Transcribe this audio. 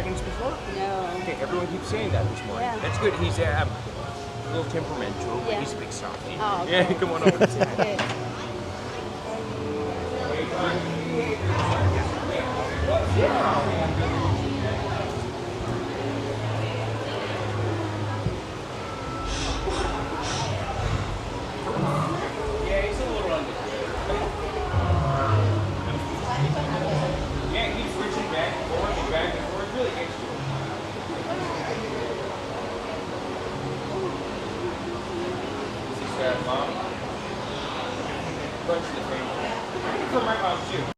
dragons before? No. Okay, everyone keeps saying that this morning. Yeah. That's good. He's a little temperamental, but Yeah. he's a big softie. Oh, Yeah, okay. come on over and say hi. Good. Yeah, he's a little under. Yeah, he's reaching back and forth and back and forth. Really gets to him. Is this mom? Punch the face. For my mom too.